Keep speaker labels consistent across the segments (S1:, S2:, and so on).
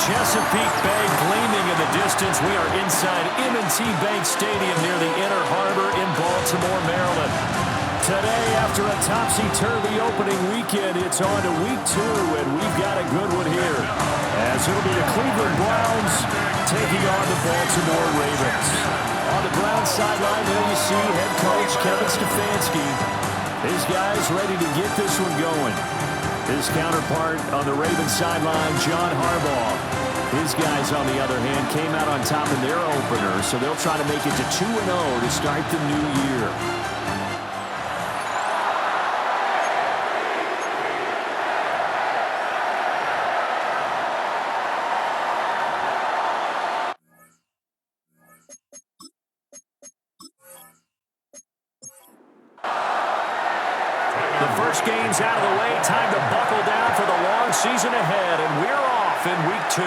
S1: Chesapeake Bay gleaming in the distance. We are inside M&T Bank Stadium near the Inner Harbor in Baltimore, Maryland. Today, after a topsy-turvy opening weekend, it's on to week 2, and we've got a good one here. As it'll be the Cleveland Browns taking on the Baltimore Ravens. On the Browns sideline, there you see head coach Kevin Stefanski. His guys ready to get this one going. His counterpart on the Ravens sideline, John Harbaugh. His guys, on the other hand, came out on top in their opener, so they'll try to make it to 2-0 to start the new year. First game's out of the way. Time to buckle down for the long season ahead, and we're off in week 2.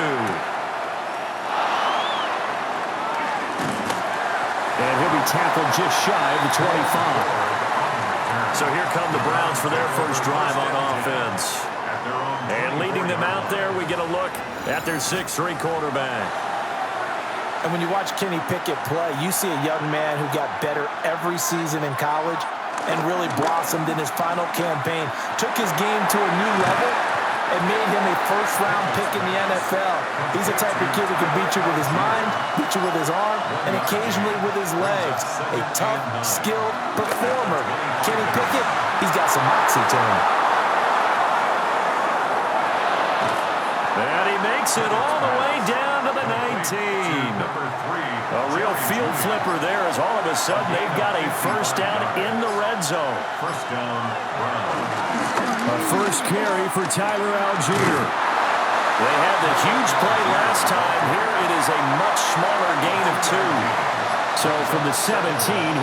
S1: And he'll be tackled just shy of the 25. So here come the Browns for their first drive on offense. And leading them out there, we get a look at their 6'3" quarterback.
S2: And when you watch Kenny Pickett play, you see a young man who got better every season in college and really blossomed in his final campaign, took his game to a new level, and made him a first-round pick in the NFL. He's the type of kid who can beat you with his mind, beat you with his arm, and occasionally with his legs. A tough, skilled performer. Kenny Pickett, he's got some moxie to him.
S1: And he makes it all the way down to the 19. A real field flipper there as all of a sudden they've got a first down in the red zone.
S3: First down, Browns.
S1: A first carry for Tyler Algier. They had the huge play last time. Here it is a much smaller gain of 2. So from the 17,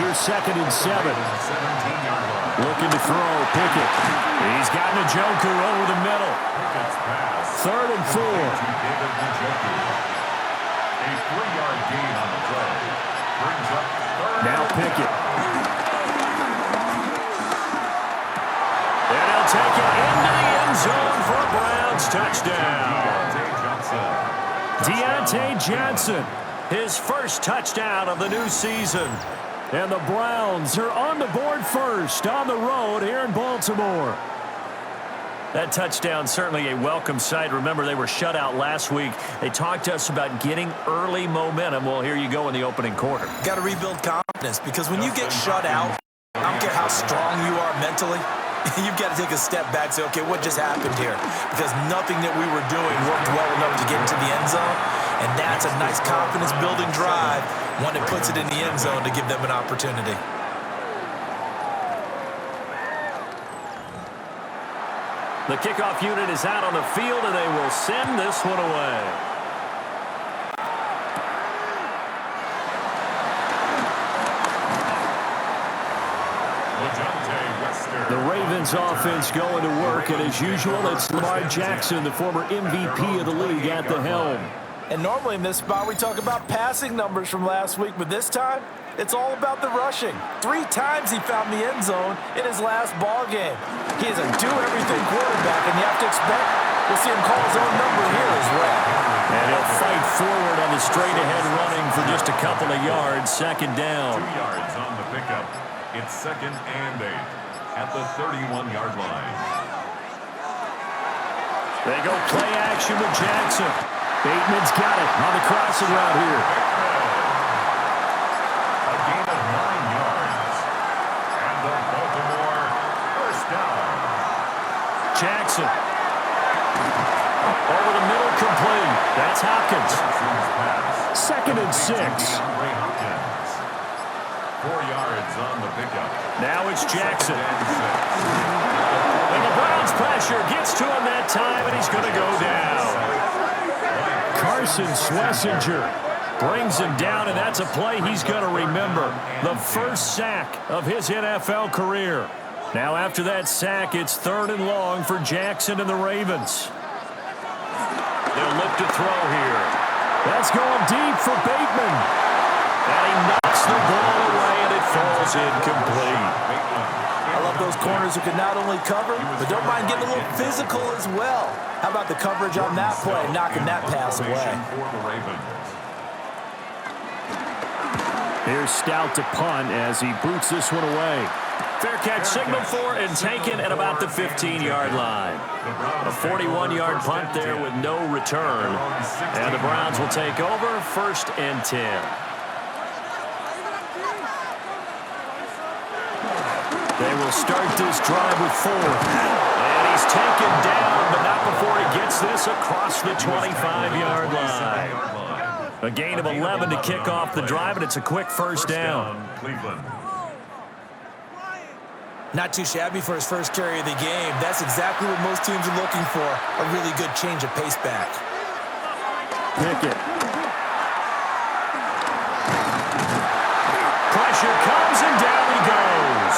S1: here's 2nd and 7. Looking to throw, Pickett. He's got Njoku over the middle. 3rd and 4.
S3: A 3-yard gain on the play. Brings up 3rd.
S1: Now Pickett. And he'll take it into the end zone for a Browns touchdown. Deontay Johnson, his first touchdown of the new season. And the Browns are on the board first on the road here in Baltimore. That touchdown certainly a welcome sight. Remember, they were shut out last week. They talked to us about getting early momentum. Well, here you go in the opening quarter.
S2: Got to rebuild confidence, because when you get shut out, I don't care how strong you are mentally, you've got to take a step back and say, okay, what just happened here? Because nothing that we were doing worked well enough to get into the end zone, and that's a nice confidence-building drive, one that puts it in the end zone to give them an opportunity.
S1: The kickoff unit is out on the field, and they will send this one away. The Ravens offense going to work, and as usual, it's Lamar Jackson, the former MVP of the league, at the helm.
S2: And normally in this spot, we talk about passing numbers from last week, but this time, it's all about the rushing. 3 times he found the end zone in his last ball game. He is a do-everything quarterback, and you have to expect we'll see him call his own number here as well.
S1: And he'll fight forward on the straight-ahead running for just a couple of yards. 2nd down.
S3: 2 yards on the pickup. It's 2nd and 8 at the 31-yard line.
S1: They go play action with Jackson. Bateman's got it on the crossing route here.
S3: A gain of 9 yards. And the Baltimore first down.
S1: Jackson. Over the middle, complete. That's Hopkins. 2nd and 6.
S3: 4 yards on the pickup.
S1: Now it's Jackson. And the Browns pressure gets to him that time, and he's going to go down. Carson Schlesinger brings him down, and that's a play he's going to remember. The first sack of his NFL career. Now after that sack, it's 3rd and long for Jackson and the Ravens. They'll look to throw here. That's going deep for Bateman. And he knocks the ball away, and it falls incomplete.
S2: I love those corners who can not only cover, but don't mind getting a little physical as well. How about the coverage on that play, knocking that pass away?
S1: Here's Stout to punt as he boots this one away. Fair catch signaled for and taken at about the 15-yard line. A 41-yard punt there with no return. And the Browns will take over, 1st and 10. They will start this drive with 4. And he's taken down, but not before he gets this across the 25-yard line. A gain of 11 to kick off the drive, and it's a quick first down.
S2: Not too shabby for his first carry of the game. That's exactly what most teams are looking for, a really good change of pace back.
S1: Pickett. Pressure comes, and down he goes.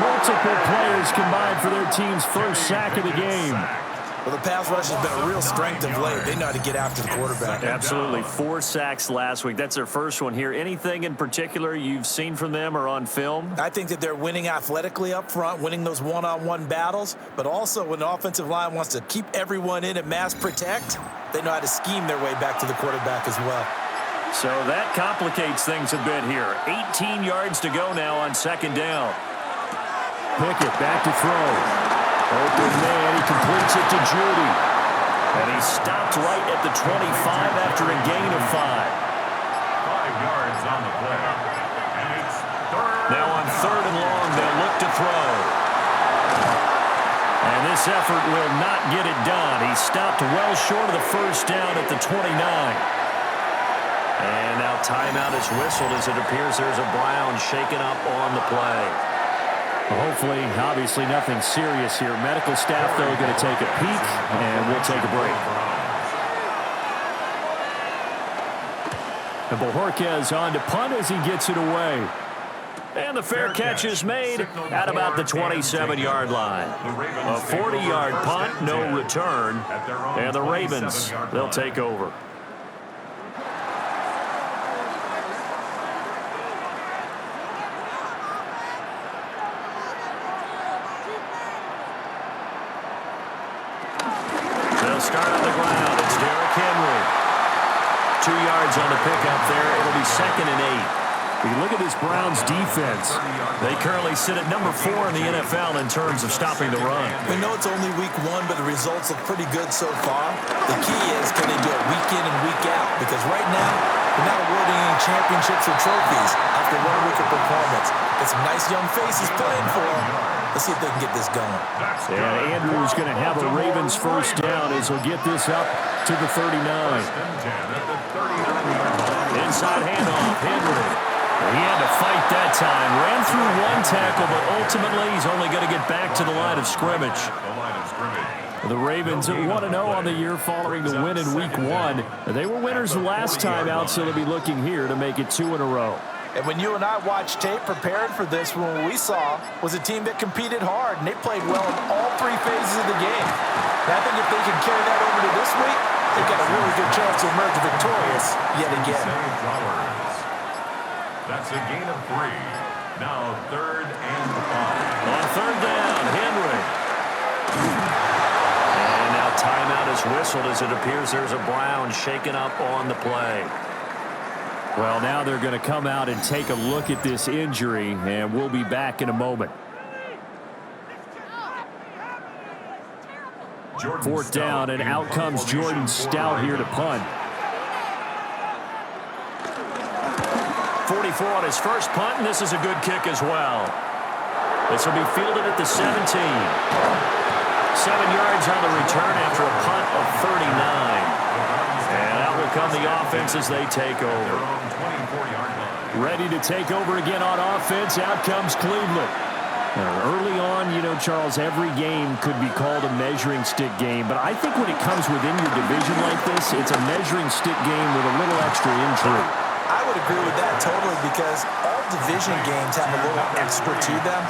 S1: Multiple players combined for their team's first sack of the game.
S2: Well, the pass rush has been a real strength of late. They know how to get after the quarterback.
S1: Absolutely. 4 sacks last week. That's their first one here. Anything in particular you've seen from them or on film?
S2: I think that they're winning athletically up front, winning those one-on-one battles, but also when the offensive line wants to keep everyone in and mass protect, they know how to scheme their way back to the quarterback as well.
S1: So that complicates things a bit here. 18 yards to go now on 2nd down. Pickett back to throw. Open man, he completes it to Judy. And he stopped right at the 25 after a gain of 5.
S3: 5 yards on the play. And it's 3rd.
S1: Now on 3rd and long, they'll look to throw. And this effort will not get it done. He stopped well short of the first down at the 29. And now timeout is whistled as it appears there's a Brown shaken up on the play. Hopefully, obviously, nothing serious here. Medical staff, though, going to take a peek, and we'll take a break. And Bojorquez on to punt as he gets it away. And the fair catch is made at about the 27-yard line. A 40-yard punt, no return, and the Ravens, they'll take over. Start on the ground. It's Derrick Henry. 2 yards on the pickup there. It'll be 2nd and 8. When you look at this Browns defense, they currently sit at number 4 in the NFL in terms of stopping the run.
S2: We know it's only week 1, but the results look pretty good so far. The key is, can they do it week in and week out? Because right now, they're not awarding any championships or trophies after 1 week of performance. Got some nice young faces playing for them. Let's see if they can get this going.
S1: And Andrew's going to have a Ravens first down as he'll get this up to the 39. Inside handoff, Henry. He had to fight that time. Ran through 1 tackle, but ultimately he's only going to get back to the line of scrimmage. The Ravens 1-0 on the year following the win in Week 1. They were winners the last time out, so they'll be looking here to make it 2 in a row.
S2: And when you and I watched tape preparing for this, what we saw was a team that competed hard, and they played well in all 3 phases of the game. And I think if they can carry that over to this week, they've got a really good chance to emerge victorious yet again.
S3: That's a gain of 3. Now 3rd and 5.
S1: On 3rd down, Henry. And now timeout is whistled as it appears there's a Brown shaken up on the play. Well, now they're going to come out and take a look at this injury, and we'll be back in a moment. 4th down, and out comes Jordan Stout here to punt. 44 on his first punt, and this is a good kick as well. This will be fielded at the 17. 7 yards on the return after a punt of 39. And out will come the offense as they take over. Ready to take over again on offense. Out comes Cleveland. Now, early on, you know, Charles, every game could be called a measuring stick game. But I think when it comes within your division like this, it's a measuring stick game with a little extra intrigue.
S2: I would agree with that totally because all division games have a little extra to them.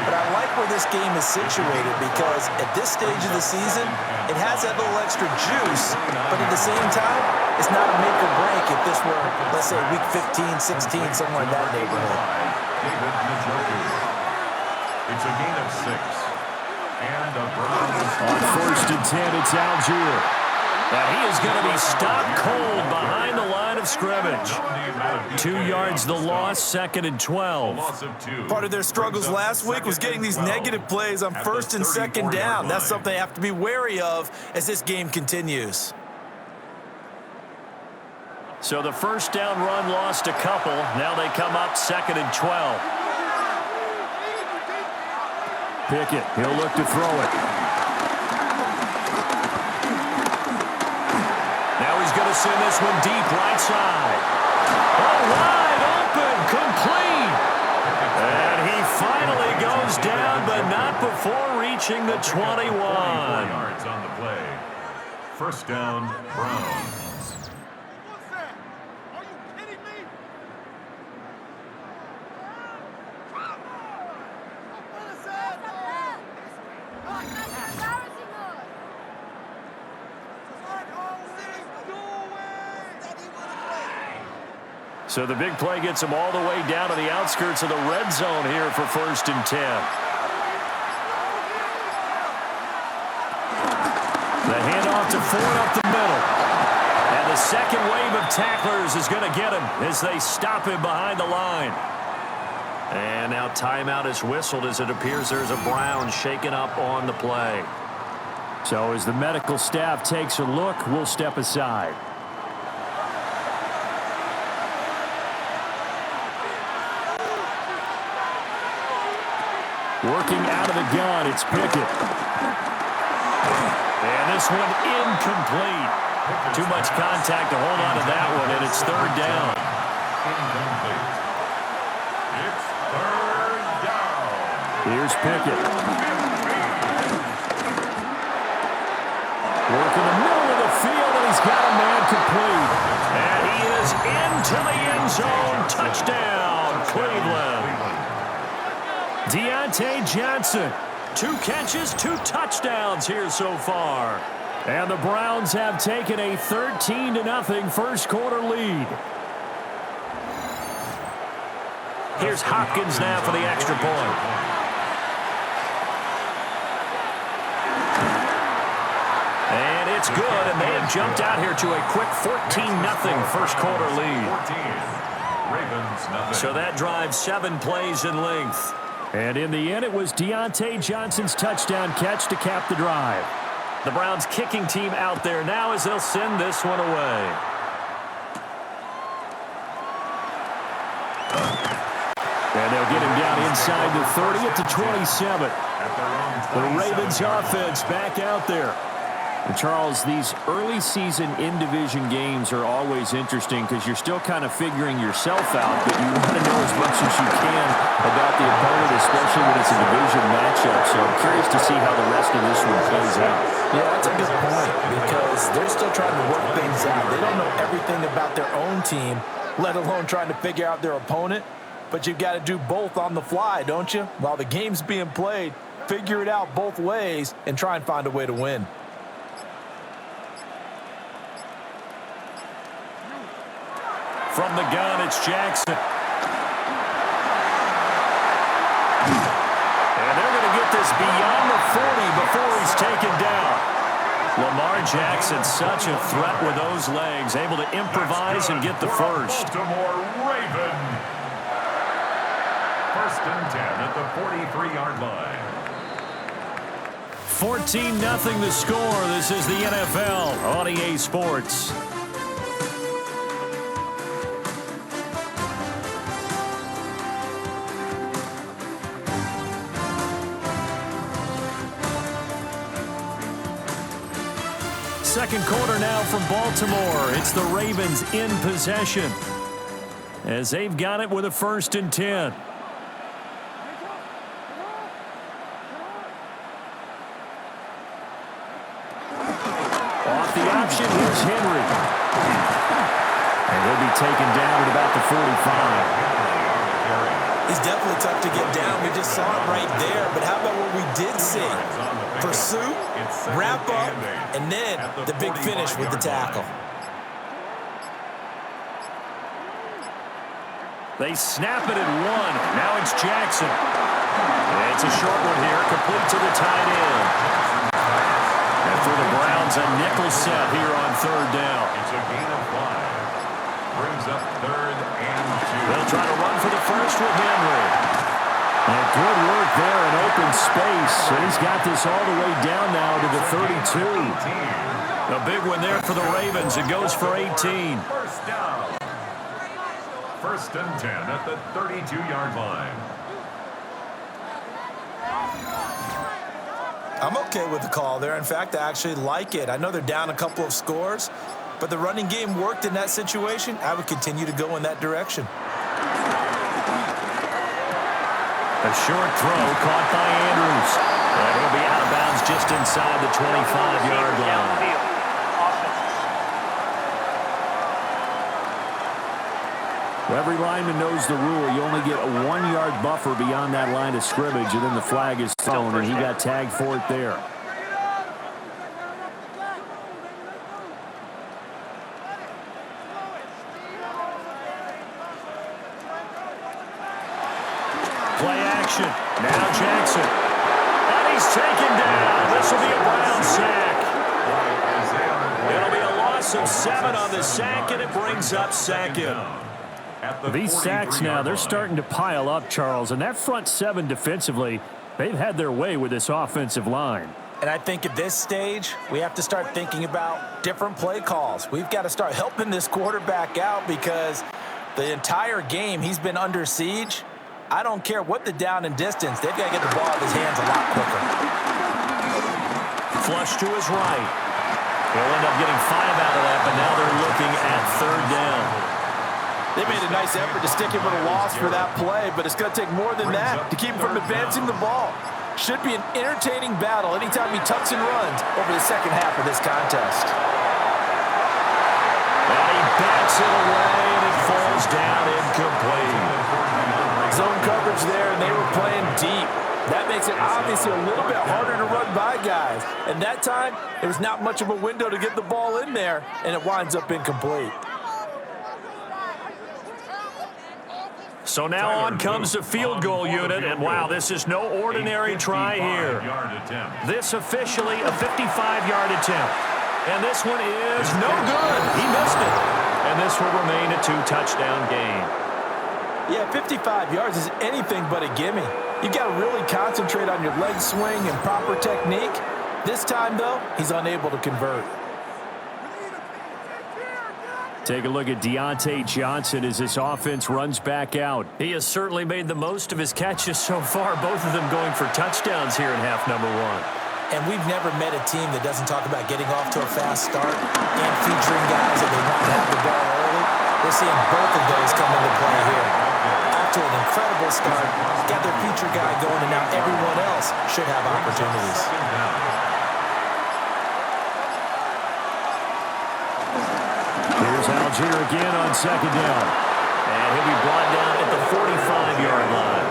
S2: But I like where this game is situated because at this stage of the season, it has that little extra juice, but at the same time, it's not a make or break if this were, let's say, week 15, 16, somewhere in that neighborhood.
S3: It's a gain of 6. And the Browns.
S1: On 1st and 10, it's Algier. Now he is going to be stopped cold behind the line of scrimmage. 2 yards the loss, 2nd and 12.
S2: Part of their struggles last week was getting these negative plays on 1st and 2nd down. That's something they have to be wary of as this game continues.
S1: So the first down run lost a couple. Now they come up 2nd and 12. Pickett, he'll look to throw it. Now he's going to send this one deep right side. Oh, wide open, complete. And he finally goes down, but not before reaching the 21.
S3: 24 yards on the play. First down, Browns.
S1: So the big play gets him all the way down to the outskirts of the red zone here for 1st and 10. The handoff to Ford up the middle. And the second wave of tacklers is going to get him as they stop him behind the line. And now timeout is whistled as it appears there's a Brown shaken up on the play. So as the medical staff takes a look, we'll step aside. Working out of the gun, it's Pickett. And this one incomplete. Too much contact to hold on to that one, and it's 3rd down.
S3: Incomplete. It's 3rd down.
S1: Here's Pickett. Working the middle of the field, and he's got a man complete. And he is into the end zone. Touchdown, Cleveland. Deontay Johnson, 2 catches, 2 touchdowns here so far. And the Browns have taken a 13-0 first quarter lead. Here's Hopkins now for the extra point. And it's good, and they have jumped out here to a quick 14-0 first quarter lead.
S3: 14. Ravens, nothing.
S1: So that drives 7 plays in length. And in the end, it was Deontay Johnson's touchdown catch to cap the drive. The Browns kicking team out there now as they'll send this one away. And they'll get him down inside the 30 at the 27. The Ravens offense back out there. And Charles, these early season in-division games are always interesting because you're still kind of figuring yourself out, but you want to know as much as you can about the opponent, especially when it's a division matchup. So I'm curious to see how the rest of this one plays out.
S2: Yeah, that's a good point because they're still trying to work things out. They don't know everything about their own team, let alone trying to figure out their opponent. But you've got to do both on the fly, don't you? While the game's being played, figure it out both ways and try and find a way to win.
S1: From the gun, it's Jackson. And they're going to get this beyond the 40 before he's taken down. Lamar Jackson, such a threat with those legs, able to improvise and get the first.
S3: Baltimore Raven. 1st and 10 at the 43-yard line.
S1: 14-0 the score. This is the NFL on EA Sports. Second quarter now from Baltimore. It's the Ravens in possession as they've got it with a 1st and 10. Off the option, here's Henry. And he'll be taken down at about the 45.
S2: He's definitely tough to get down. We just saw it right there. But how about what we did see? Pursuit, wrap up, and then the big finish with the tackle.
S1: They snap it at 1. Now it's Jackson. And It's a short one here, complete to the tight end. And for the Browns, a nickel set here on third down.
S3: It's a gain of 5. Brings up 3rd and 2.
S1: They'll try to run for the first with Henry. And good work there in open space. And he's got this all the way down now to the 32. A big one there for the Ravens. It goes for 18.
S3: First down. 1st and 10 at the 32-yard line.
S2: I'm okay with the call there. In fact, I actually like it. I know they're down a couple of scores, but the running game worked in that situation. I would continue to go in that direction.
S1: A short throw caught by Andrews. And he'll be out of bounds just inside the 25-yard line. Well, every lineman knows the rule. You only get a 1-yard buffer beyond that line of scrimmage, and then the flag is thrown, and he got tagged for it there. Play action. Now Jackson. And he's taken down. This will be a Brown sack. It'll be a loss of 7 on the sack, and it brings up 2nd. These sacks now, they're starting to pile up, Charles. And that front 7 defensively, they've had their way with this offensive line.
S2: And I think at this stage, we have to start thinking about different play calls. We've got to start helping this quarterback out because the entire game he's been under siege. I don't care what the down and distance. They've got to get the ball out of his hands a lot quicker.
S1: Flush to his right. He'll end up getting 5 out of that, but now they're looking at 3rd down.
S2: They made a nice effort to stick him with a loss for that play, but it's going to take more than that to keep him from advancing the ball. Should be an entertaining battle anytime he tucks and runs over the second half of this contest.
S1: And he bats it away, and it falls down incomplete.
S2: Zone coverage there, and they were playing deep. That makes it obviously a little bit harder to run by guys. And that time, there was not much of a window to get the ball in there, and it winds up incomplete.
S1: So now on comes the field goal unit, and wow, this is no ordinary try here. This officially a 55-yard attempt. And this one is no good. He missed it. And this will remain a 2-touchdown game.
S2: Yeah, 55 yards is anything but a gimme. You've got to really concentrate on your leg swing and proper technique. This time, though, he's unable to convert.
S1: Take a look at Deontay Johnson as this offense runs back out. He has certainly made the most of his catches so far, both of them going for touchdowns here in half number 1.
S2: And we've never met a team that doesn't talk about getting off to a fast start and featuring guys that they want to have the ball early. We're seeing both of those come into play here. After an incredible start, got their feature guy going, and now everyone else should have opportunities.
S1: Here's Algier again on 2nd down. And he'll be brought down at the 45-yard line.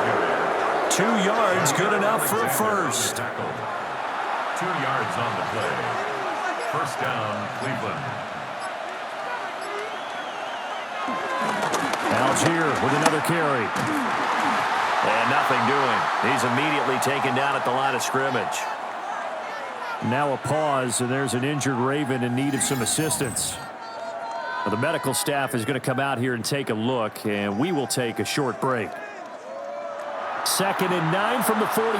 S1: 2 yards, good enough for a first.
S3: 2 yards on the play. First down, Cleveland.
S1: Algier with another carry. And nothing doing. He's immediately taken down at the line of scrimmage. Now a pause, and there's an injured Raven in need of some assistance. Well, the medical staff is going to come out here and take a look, and we will take a short break. 2nd and 9 from the 44.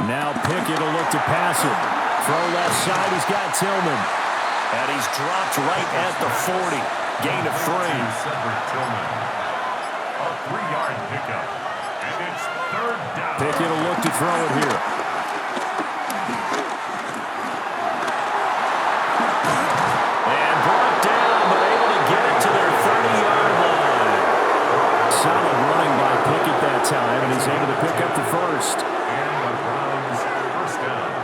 S1: Now Pickett will look to pass it. Throw left side, he's got Tillman. And he's dropped right at the 40. Gain of 3.
S3: Cedric Tillman. A 3-yard pickup. And it's 3rd down.
S1: Pickett will look to throw it here. And brought down, but able to get it to their 30-yard line. Solid running by Pickett that time, and he's able to pick up the first.
S3: And the Browns first down.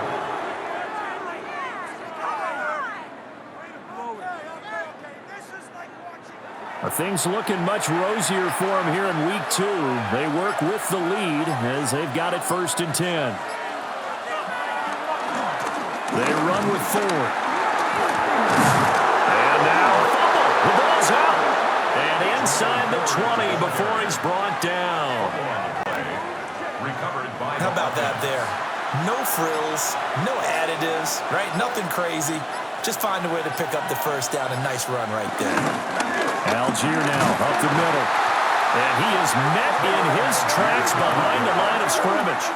S1: Things looking much rosier for him here in week 2. They work with the lead as they've got it 1st and 10. They run with 4. And now the ball's out. And the end inside the 20 before he's brought down.
S2: How about that there? No frills, no additives, right? Nothing crazy. Just find a way to pick up the first down. A nice run right there.
S1: Algier now up the middle. And he is met in his tracks behind the line of scrimmage.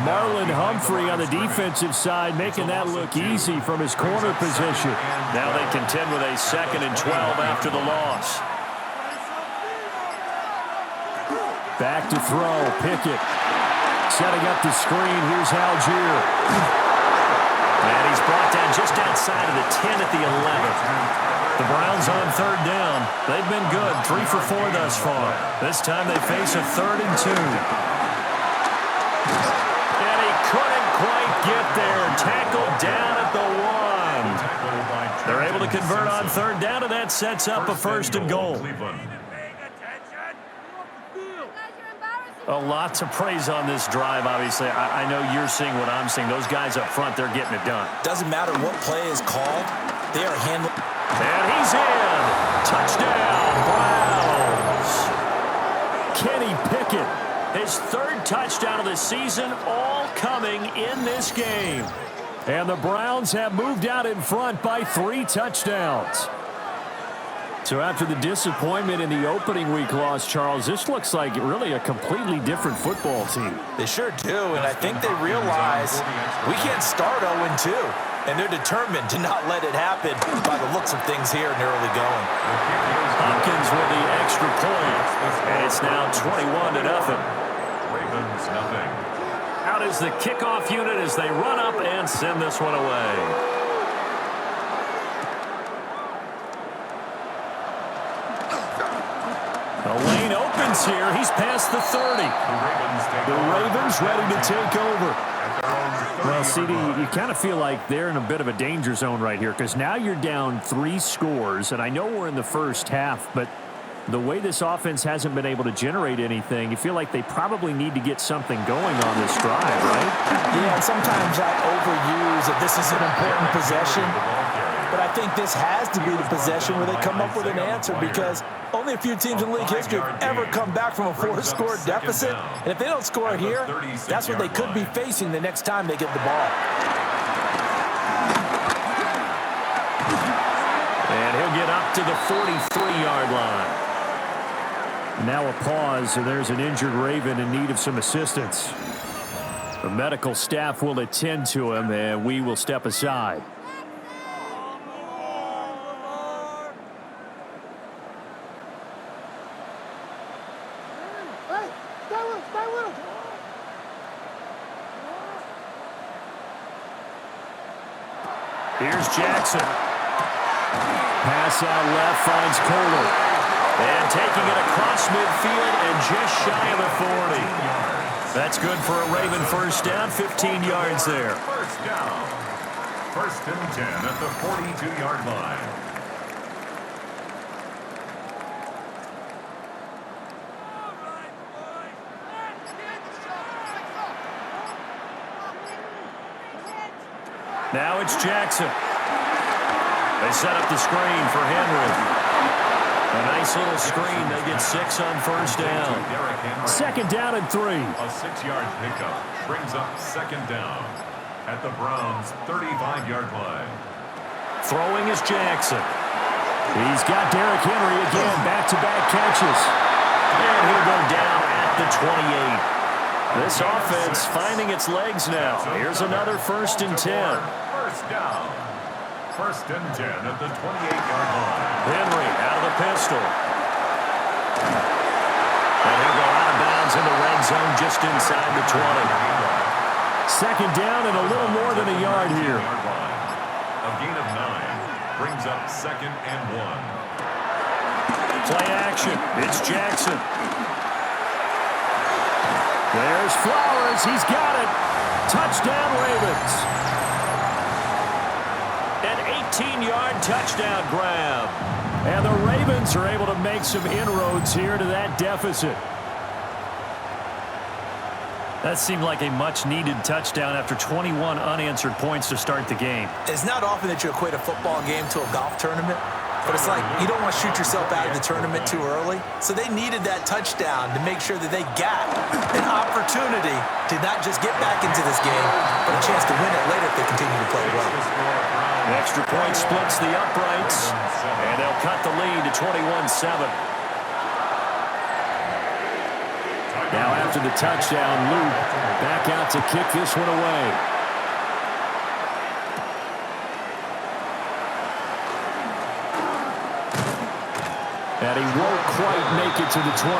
S1: Marlon Humphrey on the defensive side making that look easy from his corner position. Now they contend with a 2nd and 12 after the loss. Back to throw. Pickett setting up the screen. Here's Algier. And he's brought down just outside of the 10 at the 11. The Browns on 3rd down. They've been good, 3 for 4 thus far. This time they face a 3rd and 2. And he couldn't quite get there. Tackled down at the 1. They're able to convert on 3rd down, and that sets up a 1st and goal. A lot to praise on this drive, obviously. I know you're seeing what I'm seeing. Those guys up front, they're getting it done.
S2: Doesn't matter what play is called. They are handling.
S1: And he's in. Touchdown, Browns. Kenny Pickett, his 3rd touchdown of the season, all coming in this game. And the Browns have moved out in front by 3 touchdowns. So after the disappointment in the opening week loss, Charles, this looks like really a completely different football team.
S2: They sure do, and I think they realize we can't start 0-2, and they're determined to not let it happen by the looks of things here in the early going.
S1: Hopkins with the extra point, and it's now 21-0.
S3: Ravens nothing.
S1: Out is the kickoff unit as they run up and send this one away. The lane opens here. He's past the 30. The Ravens ready to take over. Well, CD, you kind of feel like they're in a bit of a danger zone right here because now you're down 3 scores, and I know we're in the first half, but the way this offense hasn't been able to generate anything, you feel like they probably need to get something going on this drive, right?
S2: Yeah, and sometimes I overuse that this is an important possession, but I think this has to be the possession where they come up with an answer because only a few teams in league history have ever come back from a 4-score deficit. And if they don't score here, that's what they could be facing the next time they get the ball.
S1: And he'll get up to the 43-yard line. Now a pause, and there's an injured Raven in need of some assistance. The medical staff will attend to him, and we will step aside. Here's Jackson. Pass out left finds Kohler. And taking it across midfield and just shy of the 40. That's good for a Raven first down, 15 yards there.
S3: First down. 1st and 10 at the 42-yard line.
S1: Now it's Jackson. They set up the screen for Henry. A nice little screen. They get 6 on first down. 2nd down and 3.
S3: A 6-yard pickup brings up 2nd down at the Browns' 35-yard line.
S1: Throwing is Jackson. He's got Derrick Henry again. Back-to-back catches. And he'll go down at the 28. This offense finding its legs now. Here's another 1st and 10.
S3: First down. 1st and 10 at the 28-yard line.
S1: Henry out of the pistol. And he'll go out of bounds in the red zone just inside the 20. 2nd down and a little more than a yard here.
S3: A gain of 9 brings up 2nd and 1.
S1: Play action. It's Jackson. There's Flowers. He's got it. Touchdown, Ravens. An 18-yard touchdown grab. And the Ravens are able to make some inroads here to that deficit. That seemed like a much-needed touchdown after 21 unanswered points to start the game.
S2: It's not often that you equate a football game to a golf tournament, But it's like you don't want to shoot yourself out of the tournament too early. So they needed that touchdown to make sure that they got an opportunity to not just get back into this game, but a chance to win it later if they continue to play well.
S1: An extra point splits the uprights, and they'll cut the lead to 21-7. Now after the touchdown, Luke back out to kick this one away. And he won't quite make it to the 25.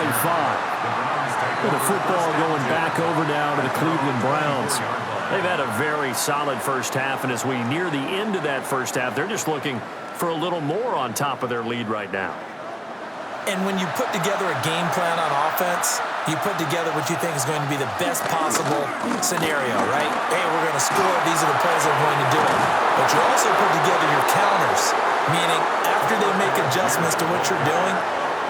S1: With the football going back over now to the Cleveland Browns. They've had a very solid first half, and as we near the end of that first half, they're just looking for a little more on top of their lead right now.
S2: And when you put together a game plan on offense, you put together what you think is going to be the best possible scenario, right? Hey, we're going to score. These are the plays that are going to do it. But you also put together your counters, meaning after they make adjustments to what you're doing,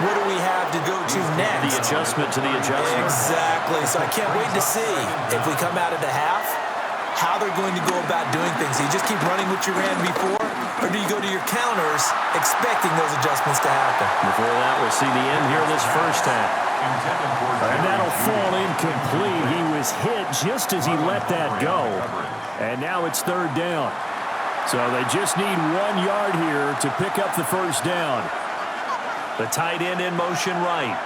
S2: what do we have to go to next?
S1: The adjustment to the adjustment.
S2: Exactly. So I can't wait to see if we come out of the half, how they're going to go about doing things. Do you just keep running what you ran before, or do you go to your counters expecting those adjustments to happen?
S1: Before that, we'll see the end here of this first half. And that'll fall incomplete. He was hit just as he let that go. And now it's third down. So they just need 1 yard here to pick up the first down. The tight end in motion right.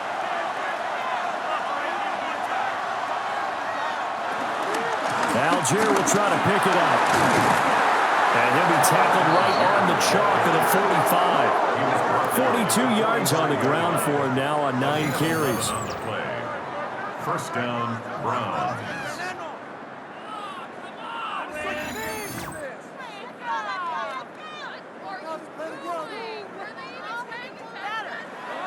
S1: Algier will try to pick it up. And he'll be tackled right on the chalk of the 45. 42 yards on the ground for him now on 9 carries.
S3: First down, Browns.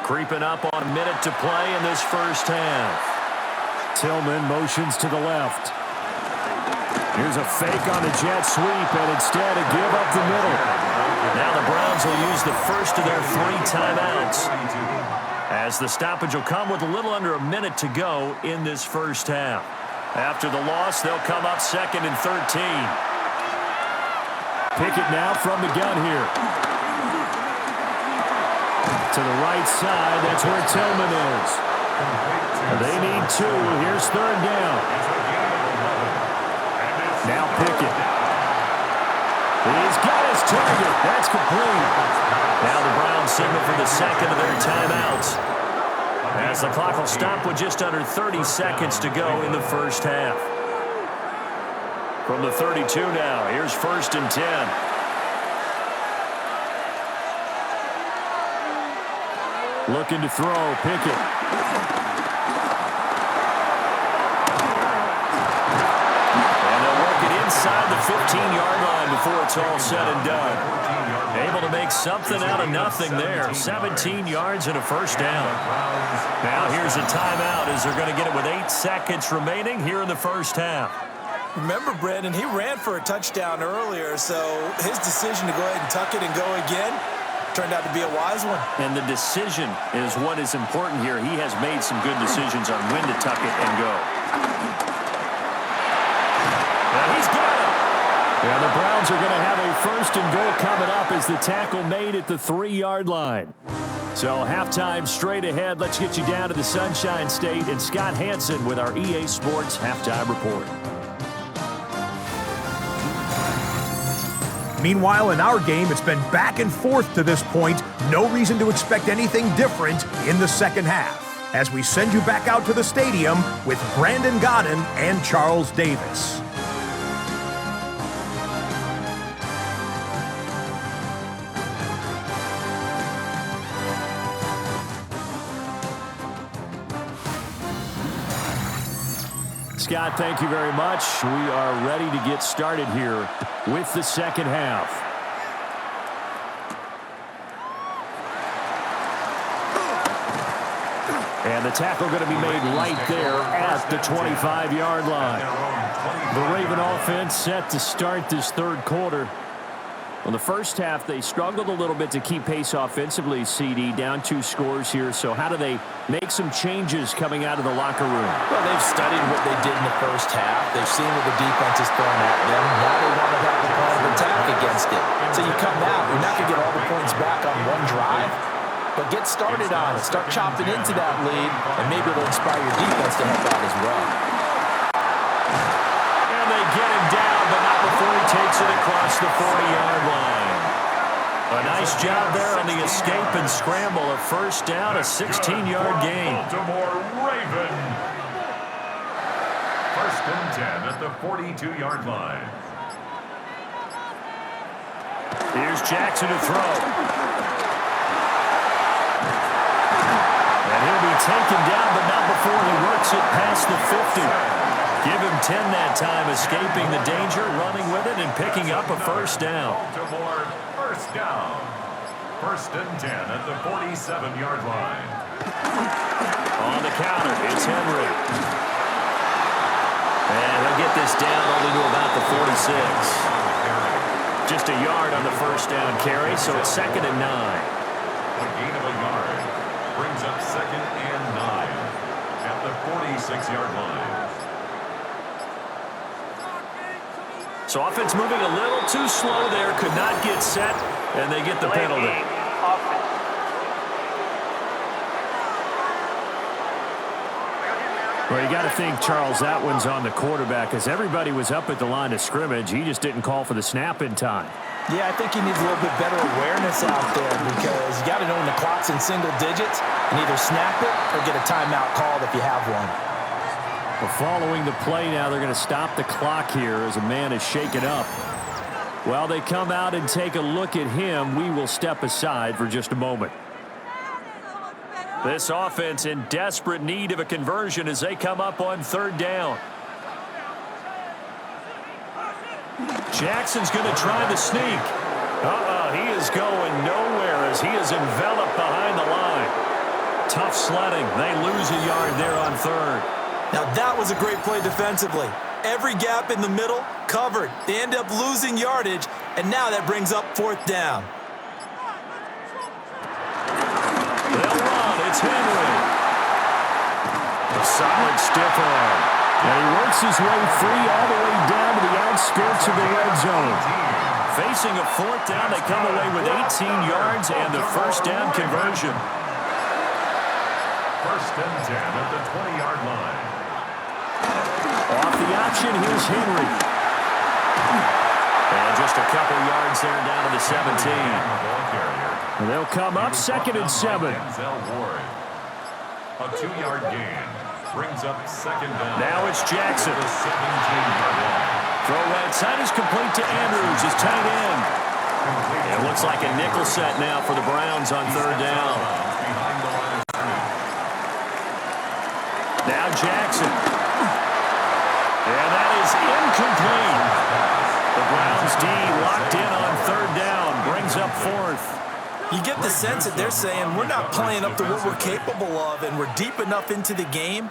S1: Creeping up on a minute to play in this first half. Tillman motions to the left. Here's a fake on the jet sweep, and instead a give up the middle. Now the Browns will use the first of their 3 timeouts, as the stoppage will come with a little under a minute to go in this first half. After the loss, they'll come up 2nd and 13. Pickett now from the gun here. To the right side, that's where Tillman is. They need 2. Here's third down. Now Pickett. He's got his target. That's complete. Now the Browns signal for the second of their timeouts, as the clock will stop with just under 30 seconds to go in the first half. From the 32 now, here's 1st and 10. Looking to throw, Pickett. And they'll work it inside the 15-yard line before it's all said and done. Able to make something out of nothing there. 17 yards and a first down. Now here's a timeout as they're going to get it with 8 seconds remaining here in the first half.
S2: Remember, Brandon, he ran for a touchdown earlier, so his decision to go ahead and tuck it and go again turned out to be a wise one.
S1: And the decision is what is important here. He has made some good decisions on when to tuck it and go. And he's got it. Yeah, the Browns are going to have a 1st and goal coming up as the tackle made at the 3-yard line. So halftime straight ahead. Let's get you down to the Sunshine State and Scott Hansen with our EA Sports Halftime Report.
S4: Meanwhile, in our game, it's been back and forth to this point. No reason to expect anything different in the second half, as we send you back out to the stadium with Brandon Godden and Charles Davis.
S1: Scott, thank you very much. We are ready to get started here with the second half. And the tackle going to be made right there at the 25-yard line. The Raven offense set to start this third quarter. Well, the first half, they struggled a little bit to keep pace offensively, CD, down 2 scores here. So how do they make some changes coming out of the locker room?
S2: Well, they've studied what they did in the first half. They've seen what the defense is throwing at them. Now they want to have the plan of attack against it. So you come out, you're not going to get all the points back on one drive, but get started on it. Start chopping into that lead, and maybe it'll inspire your defense to help out as well.
S1: And they get him down, but not before he takes it across the 40-yard line. A nice job there on the escape and scramble. A first down, a 16-yard gain.
S3: Baltimore Raven. First and 10 at the 42-yard line.
S1: Here's Jackson to throw. And he'll be taken down, but not before he works it past the 50. Give him 10 that time, escaping the danger, running with it, and picking up a first down.
S3: Baltimore first down. First and 10 at the 47-yard line.
S1: On the counter, it's Henry. And he'll get this down only to about the 46. Just a yard on the first down carry, so it's 2nd and 9.
S3: A gain of a yard brings up 2nd and 9 at the 46-yard line.
S1: So offense moving a little too slow there, could not get set, and they get the penalty. Well, you got to think, Charles, that one's on the quarterback, as everybody was up at the line of scrimmage. He just didn't call for the snap in time.
S2: Yeah, I think he needs a little bit better awareness out there, because you got to know when the clock's in single digits and either snap it or get a timeout called if you have one.
S1: Well, following the play now, they're going to stop the clock here as a man is shaken up. While they come out and take a look at him, we will step aside for just a moment. This offense in desperate need of a conversion as they come up on 3rd down. Jackson's going to try the sneak. He is going nowhere as he is enveloped behind the line. Tough sledding. They lose a yard there on 3rd.
S2: Now that was a great play defensively. Every gap in the middle covered. They end up losing yardage, and now that brings up 4th down.
S1: They'll run. It's Henry. A solid stiff arm. And he works his way free all the way down to the outskirts of the red zone. Facing a 4th down, they come away with 18 yards and the first down conversion.
S3: First and 10 at the 20-yard line.
S1: Off the option, here's Henry. And just a couple yards there down to the 17. And they'll come up 2nd and 7.
S3: A 2-yard gain brings up 2nd down.
S1: Now it's Jackson.
S3: The 17-yard line.
S1: Throw right side is complete to Andrews, his tight end. It looks like a nickel set now for the Browns on 3rd down.
S3: Behind the line of scrimmage.
S1: Now Jackson. And that is incomplete. The Browns D locked in on 3rd down, brings up 4th.
S2: You get the sense that they're saying we're not playing up to what we're capable of, and we're deep enough into the game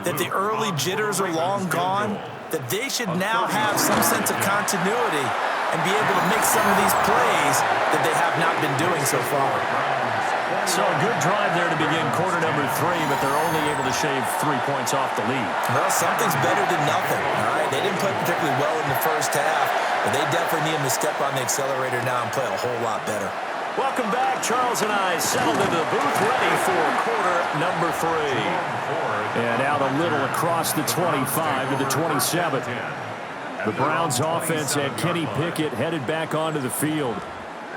S2: that the early jitters are long gone, that they should now have some sense of continuity and be able to make some of these plays that they have not been doing so far.
S1: So a good drive there to begin quarter number 3, but they're only able to shave 3 points off the lead.
S2: Well, something's better than nothing, all right? They didn't play particularly well in the first half, but they definitely need them to step on the accelerator now and play a whole lot better.
S1: Welcome back. Charles and I settled into the booth, ready for quarter number 3. And out a little across the 25 to the 27. The Browns offense had Kenny Pickett headed back onto the field.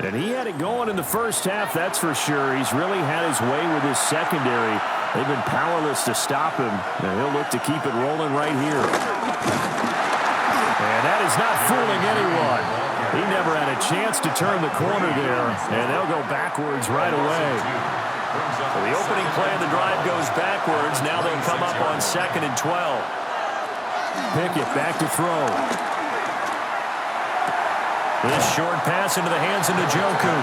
S1: And he had it going in the first half, that's for sure. He's really had his way with his secondary. They've been powerless to stop him. And he'll look to keep it rolling right here. And that is not fooling anyone. He never had a chance to turn the corner there. And they'll go backwards right away. So the opening play of the drive goes backwards. Now they'll come up on 2nd and 12. Pickett back to throw. This short pass into the hands of Njoku.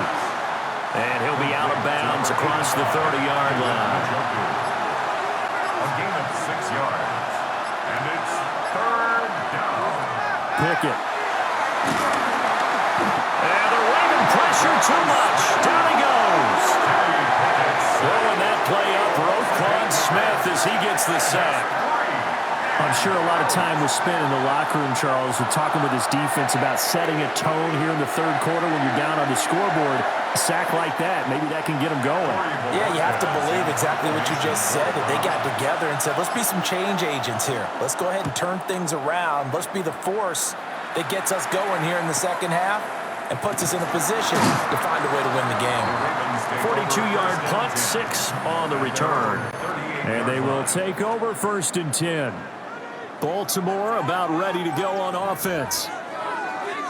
S1: And he'll be out of bounds across the 30-yard line.
S3: A gain of 6 yards. And it's 3rd down.
S1: Pickett. And they're pressure too much. Down he goes. Throwing that play up, Roquan Smith as he gets the sack. I'm sure a lot of time was spent in the locker room, Charles, with talking with his defense about setting a tone here in the third quarter when you're down on the scoreboard. A sack like that, maybe that can get them going.
S2: Yeah, you have to believe exactly what you just said. That they got together and said, let's be some change agents here. Let's go ahead and turn things around. Let's be the force that gets us going here in the second half and puts us in a position to find a way to win the game.
S1: 42-yard punt, 6 on the return. And they will take over 1st and 10. Baltimore about ready to go on offense.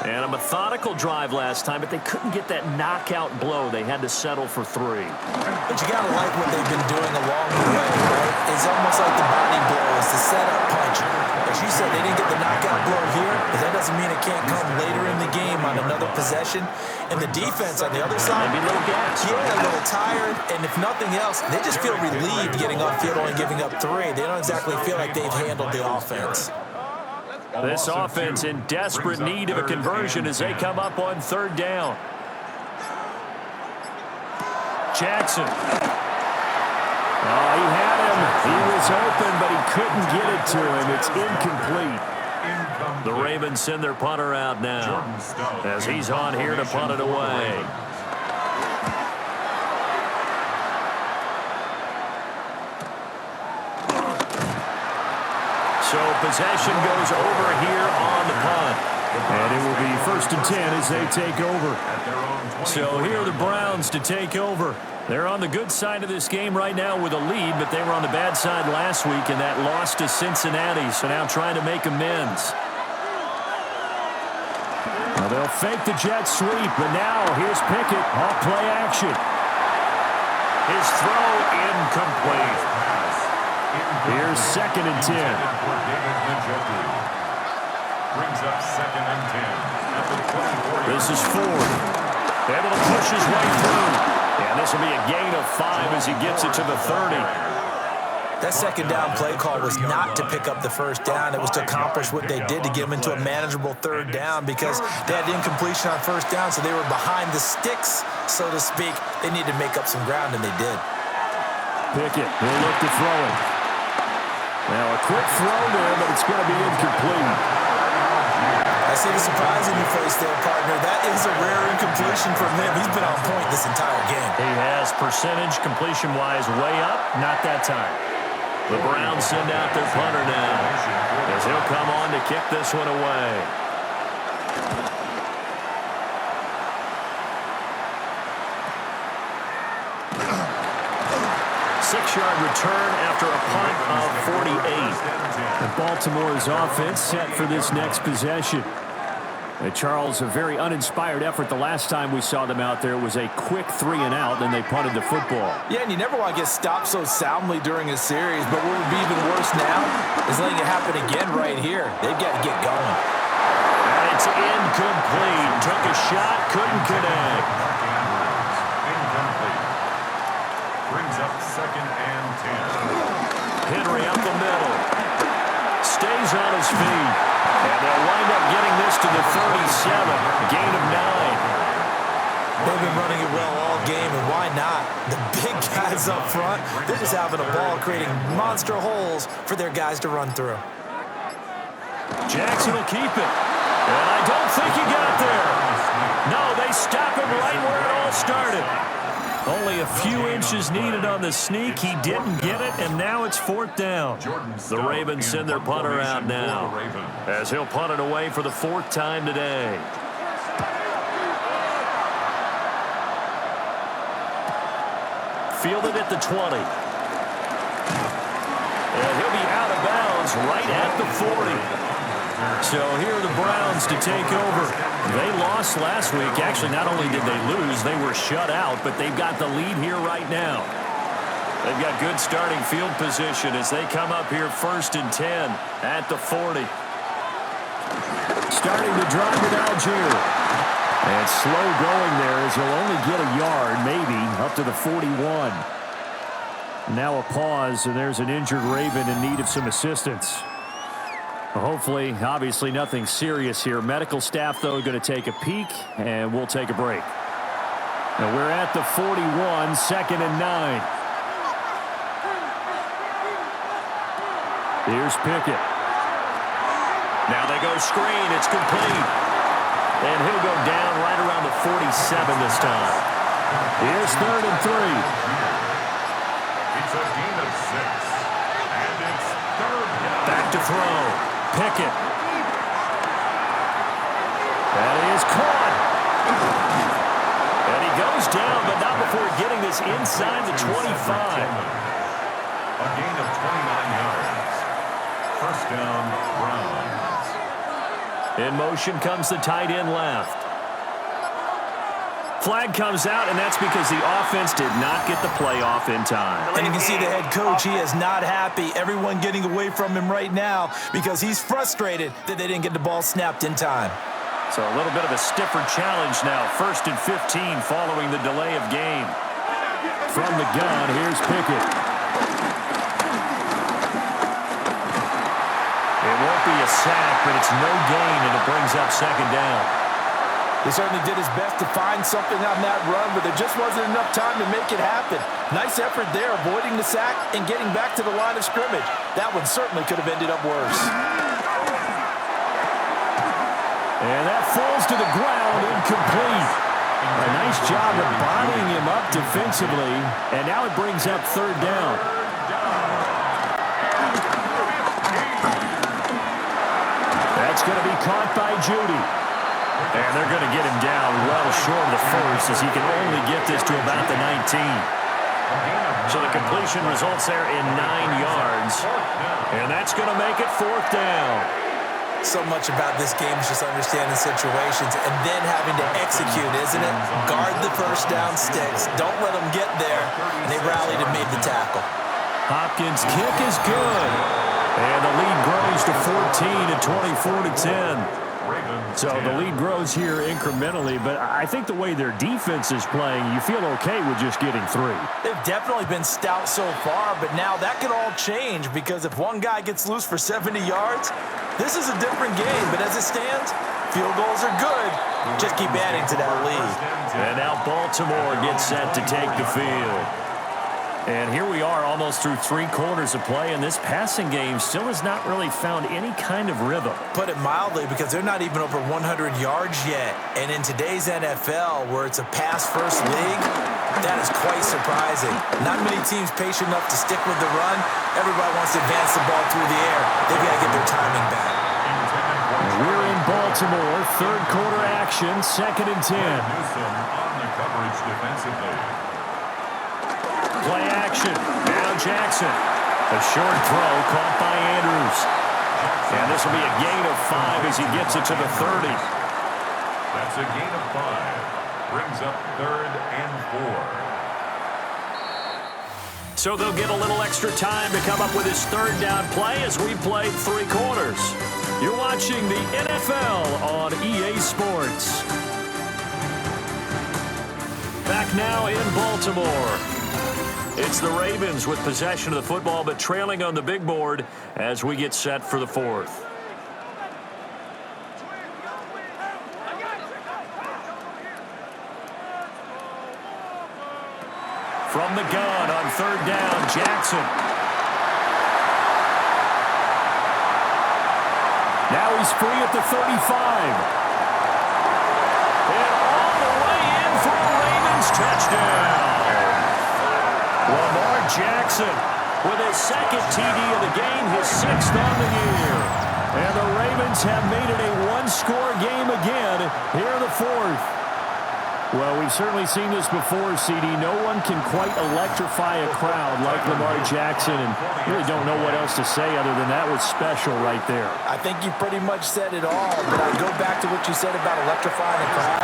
S1: And a methodical drive last time, but they couldn't get that knockout blow. They had to settle for 3.
S2: But you got to like what they've been doing along the way, right? It's almost like the body blow. It's the setup punch. As you said, they didn't get the knockout blow here, but that doesn't mean it can't come later in the game on another possession. And the defense on the other side,
S1: maybe a little gas.
S2: Yeah, a little tired. And if nothing else, they just feel relieved getting upfield only giving up 3. They don't exactly feel like they've handled the offense.
S1: This offense in desperate need of a conversion as they come up on 3rd down. Jackson. Oh, he had him. He was open, but he couldn't get it to him. It's incomplete. The Ravens send their punter out now as he's on here to punt it away. So possession goes over here on the punt. And it will be 1st and 10 as they take over. So here are the Browns to take over. They're on the good side of this game right now with a lead, but they were on the bad side last week in that loss to Cincinnati. So now trying to make amends. Well, they'll fake the jet sweep, but now here's Pickett off play action. His throw incomplete. Here's 2nd and 10.
S3: Brings up 2nd and 10.
S1: This is Ford. Able to push his way through. And this will be a gain of 5 as he gets it to the 30.
S2: That 2nd down play call was not to pick up the 1st down. It was to accomplish what they did to get them into a manageable 3rd down because they had incompletion on 1st down, so they were behind the sticks, so to speak. They needed to make up some ground, and they did.
S1: Pickett will look to throw it. Now a quick throw there, but it's going to be incomplete.
S2: I see the surprise in your face there, partner. That is a rare incompletion from him. He's been on point this entire game.
S1: He has percentage completion-wise way up, not that time. The Browns send out their punter now as he'll come on to kick this one away. Six-yard return after a punt of 48. And Baltimore's offense set for this next possession. And Charles, a very uninspired effort the last time we saw them out there. It was a quick 3 and out, then they punted the football.
S2: Yeah, and you never want to get stopped so soundly during a series, but what would be even worse now is letting it happen again right here. They've got to get going.
S1: And it's incomplete. Took a shot, couldn't connect.
S3: Incomplete. Brings up 2nd and 10.
S1: Henry up the middle. Stays on his feet. And they'll wind up getting this to the 37. Gain of 9.
S2: They've been running it well all game, and why not? The big guys up front, they're just having a ball creating monster holes for their guys to run through.
S1: Jackson will keep it. And I don't think he got there. No, they stop him right where it all started. Only a few inches needed on the sneak. He didn't get it, and now it's 4th down. The Ravens send their punter out now as he'll punt it away for the 4th time today. Fielded at the 20. And he'll be out of bounds right at the 40. So here are the Browns to take over. They lost last week. Actually, not only did they lose, they were shut out, but they've got the lead here right now. They've got good starting field position as they come up here 1st and 10 at the 40. Starting to drive it Algier. And slow going there as he'll only get a yard, maybe, up to the 41. Now a pause, and there's an injured Raven in need of some assistance. Hopefully, obviously nothing serious here. Medical staff, though, going to take a peek, and we'll take a break. And we're at the 41, 2nd and 9. Here's Pickett. Now they go screen. It's complete. And he'll go down right around the 47 this time. Here's 3rd and 3.
S3: It's a gain of 6. And it's 3rd down.
S1: Back to throw. Pickett. That is caught. And he goes down, but not before getting this inside the 25.
S3: A gain of 29 yards. 1st down, Browns.
S1: In motion comes the tight end left. Flag comes out, and that's because the offense did not get the play off in time.
S2: And you can see the head coach, he is not happy. Everyone getting away from him right now because he's frustrated that they didn't get the ball snapped in time.
S1: So a little bit of a stiffer challenge now. 1st and 15 following the delay of game. From the gun, here's Pickett. It won't be a sack, but it's no gain, and it brings up 2nd down.
S2: He certainly did his best to find something on that run, but there just wasn't enough time to make it happen. Nice effort there, avoiding the sack and getting back to the line of scrimmage. That one certainly could have ended up worse.
S1: And that falls to the ground, incomplete. A nice job of bodying him up defensively, and now it brings up 3rd down. That's going to be caught by Judy. And they're going to get him down well short of the 1st as he can only get this to about the 19. So the completion results there in 9 yards. And that's going to make it 4th down.
S2: So much about this game is just understanding situations and then having to execute, isn't it? Guard the 1st down sticks. Don't let them get there. And they rallied and made the tackle.
S1: Hopkins' kick is good. And the lead grows to 14 at 24-10. So the lead grows here incrementally, but I think the way their defense is playing, you feel okay with just getting 3.
S2: They've definitely been stout so far, but now that could all change because if one guy gets loose for 70 yards, this is a different game. But as it stands, field goals are good. Just keep adding to that lead.
S1: And now Baltimore gets set to take the field. And here we are almost through 3 quarters of play, and this passing game still has not really found any kind of rhythm.
S2: Put it mildly, because they're not even over 100 yards yet. And in today's NFL, where it's a pass-first league, that is quite surprising. Not many teams patient enough to stick with the run. Everybody wants to advance the ball through the air. They've got to get their timing back.
S1: We're in Baltimore, 3rd quarter action, 2nd and 10.
S3: Newsome on the coverage defensively.
S1: Play action. Now Jackson. A short throw caught by Andrews. And this will be a gain of 5 as he gets it to the 30.
S3: That's a gain of 5. Brings up 3rd and 4.
S1: So they'll get a little extra time to come up with his 3rd down play as we played 3 quarters. You're watching the NFL on EA Sports. Back now in Baltimore. It's the Ravens with possession of the football, but trailing on the big board as we get set for the 4th. From the gun on 3rd down, Jackson. Now he's free at the 35. And all the way in for a Ravens touchdown. Lamar Jackson with his 2nd TD of the game, his 6th on the year. And the Ravens have made it a 1-score game again here in the 4th. Well, we've certainly seen this before, CD. No one can quite electrify a crowd like Lamar Jackson, and really don't know what else to say other than that was special right there.
S2: I think you pretty much said it all, but I go back to what you said about electrifying a crowd.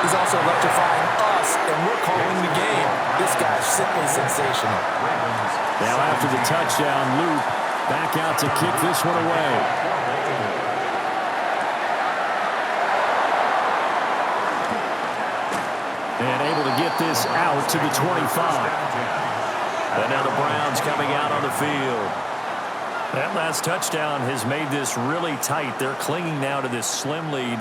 S2: He's also electrifying us, and we're calling the game. This guy's simply sensational.
S1: Now after the touchdown, Luke back out to kick this one away. And able to get this out to the 25. And now the Browns coming out on the field. That last touchdown has made this really tight. They're clinging now to this slim lead.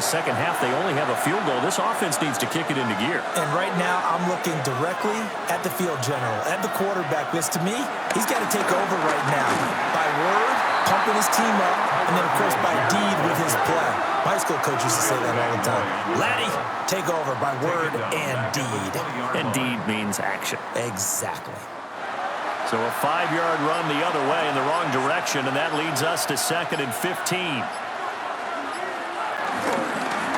S1: Second half, they only have a field goal. This offense needs to kick it into gear.
S2: And right now, I'm looking directly at the field general, at the quarterback. Because to me, he's got to take over right now. By word, pumping his team up, and then, of course, by deed with his play. My high school coach used to say that all the time. Laddie, take over by word and deed.
S1: And deed means action.
S2: Exactly.
S1: So a 5-yard run the other way in the wrong direction, and that leads us to 2nd and 15.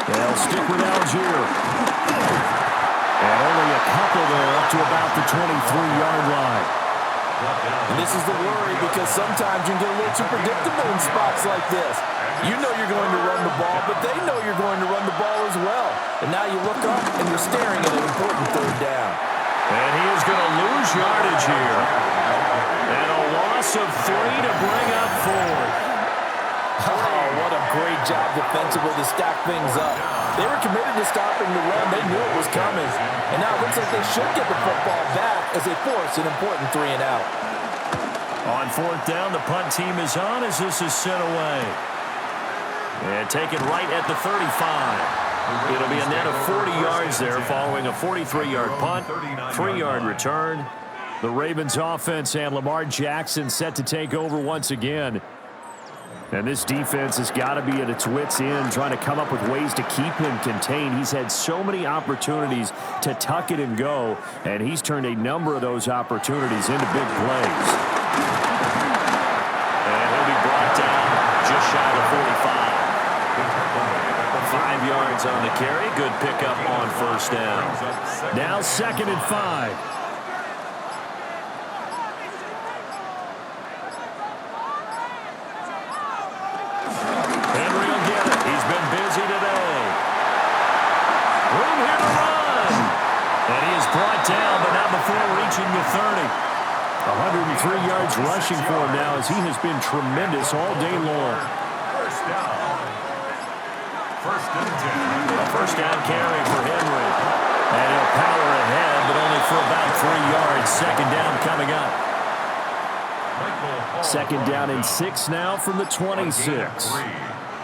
S1: They'll stick with Algier. And only a couple there up to about the 23-yard line.
S2: And this is the worry, because sometimes you can get a little too predictable in spots like this. You know you're going to run the ball, but they know you're going to run the ball as well. And now you look up and you're staring at an important third down.
S1: And he is going to lose yardage here. And a loss of 3 to bring up 4.
S2: Oh, what a great job defensively to stack things up. They were committed to stopping the run. They knew it was coming. And now it looks like they should get the football back as they force an important 3 and out.
S1: On 4th down, the punt team is on as this is sent away. And taken right at the 35. It'll be a net of 40 yards there following a 43-yard punt, 3-yard return. The Ravens offense and Lamar Jackson set to take over once again. And this defense has got to be at its wits' end, trying to come up with ways to keep him contained. He's had so many opportunities to tuck it and go, and he's turned a number of those opportunities into big plays. And he'll be brought down just shy of 45. 5 yards on the carry. Good pickup on 1st down. Now 2nd and 5. Henry will get it. He's been busy today. Room here to run. And he is brought down, but not before reaching the 30. 103 yards rushing for him now as he has been tremendous all day long.
S3: First down. 1st and 10.
S1: A 1st down carry for Henry. And he'll power ahead, but only for about 3 yards. 2nd down coming up. 2nd down and 6 now from the 26.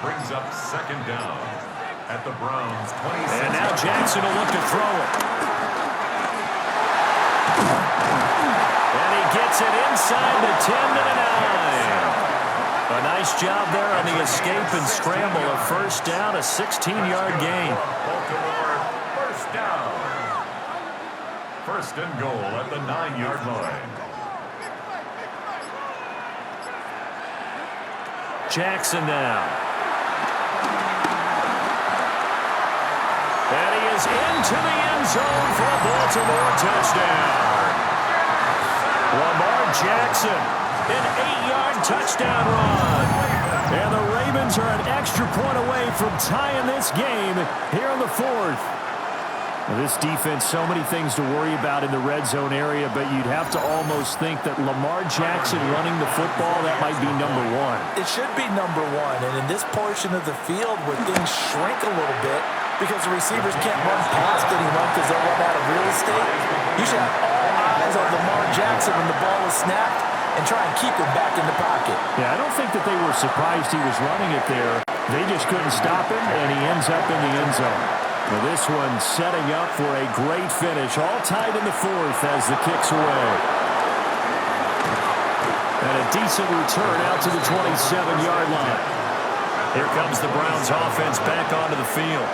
S3: Brings up 2nd down at the Browns 26.
S1: And now Jackson will look to throw it. And he gets it inside the 10 to the 9. A nice job there on the escape and scramble. A 1st down, a 16-yard gain.
S3: Baltimore, 1st down. 1st and goal at the 9-yard line.
S1: Jackson now. And he is into the end zone for a Baltimore touchdown. Lamar Jackson, an 8-yard touchdown run. And the Ravens are an extra point away from tying this game here in the 4th. This defense, so many things to worry about in the red zone area, but you'd have to almost think that Lamar Jackson running the football, that might be number 1.
S2: It should be number 1, and in this portion of the field where things shrink a little bit because the receivers can't run past anyone because they'll run out of real estate, you should have all eyes on Lamar Jackson when the ball is snapped and try and keep him back in the pocket.
S1: Yeah, I don't think that they were surprised he was running it there. They just couldn't stop him, and he ends up in the end zone. Well, this one setting up for a great finish, all tied in the 4th as the kick's away. And a decent return out to the 27-yard line. Here comes the Browns offense back onto the field.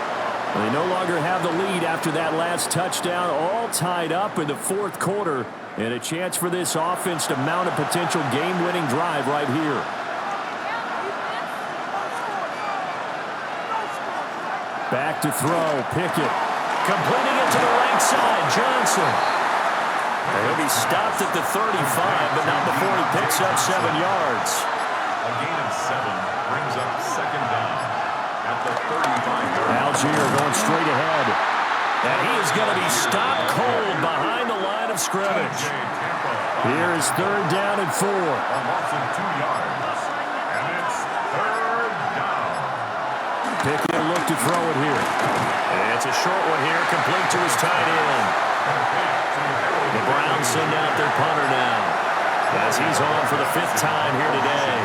S1: They no longer have the lead after that last touchdown, all tied up in the 4th quarter, and a chance for this offense to mount a potential game-winning drive right here. Back to throw, Pickett. Completing it to the right side, Johnson. And he'll be stopped at the 35, but not before he picks up 7 yards.
S3: A gain of 7 brings up 2nd down at the 35-yard line.
S1: Algier going straight ahead. And he is going to be stopped cold behind the line of scrimmage. Here is 3rd down and 4.
S3: A loss of 2 yards. And it's 3rd down.
S1: Pickett will look to throw it here. And it's a short one here, complete to his tight end. The Browns send out their punter now. as he's on for the 5th time here today.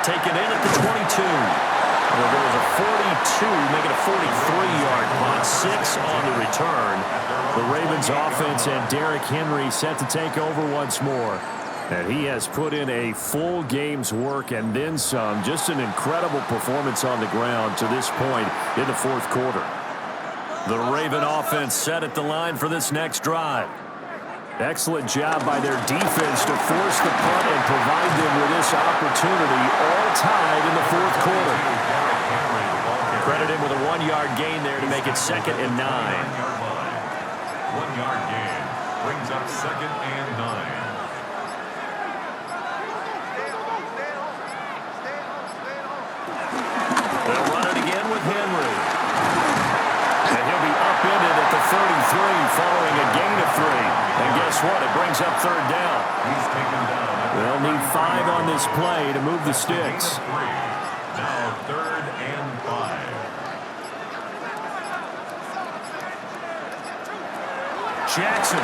S1: Taken in at the 22. Well, there was a 42, making a 43-yard punt, 6 on the return. The Ravens offense and Derrick Henry set to take over once more. And he has put in a full game's work and then some. Just an incredible performance on the ground to this point in the 4th quarter. The Raven offense set at the line for this next drive. Excellent job by their defense to force the punt and provide them with this opportunity, all tied in the 4th quarter. Credit him with a 1-yard gain there to make it 2nd and 9.
S3: 1-yard gain brings up 2nd and 9.
S1: They'll run it again with Henry. And he'll be upended at the 33 following a gain of 3. And guess what? It brings up 3rd down.
S3: He's taken down.
S1: They'll need 5 on this play to move the sticks.
S3: Now 3rd and 5.
S1: Jackson.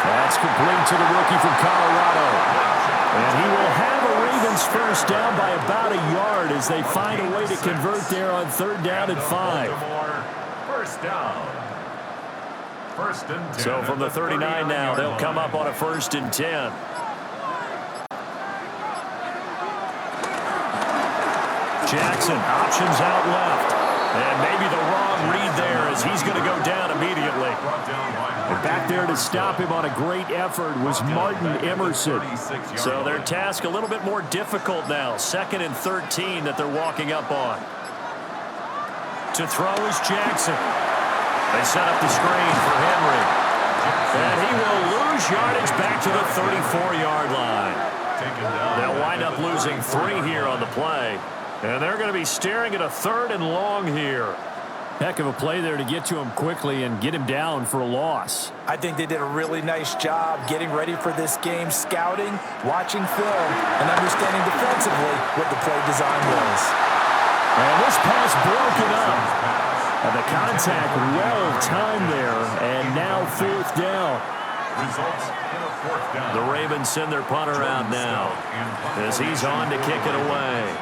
S1: That's complete to the rookie from Colorado. And he will have a Ravens first down by about a yard as they find a way to convert there on 3rd down and 5.
S3: First down. 1st and 10.
S1: So from the 39 now, they'll come up on a 1st and 10. Jackson, options out left. And maybe the wrong read there as he's going to go down immediately. And back there to stop him on a great effort was Martin Emerson. So their task a little bit more difficult now. 2nd and 13 that they're walking up on. To throw is Jackson. They set up the screen for Henry. And he will lose yardage back to the 34-yard line. They'll wind up losing 3 here on the play. And they're going to be staring at a 3rd and long here. Heck of a play there to get to him quickly and get him down for a loss.
S2: I think they did a really nice job getting ready for this game, scouting, watching film, and understanding defensively what the play design was.
S1: And this pass broken up. And the contact well timed there, and now 4th down.
S3: Results in a 4th down.
S1: The Ravens send their punter out now as he's on to kick it away.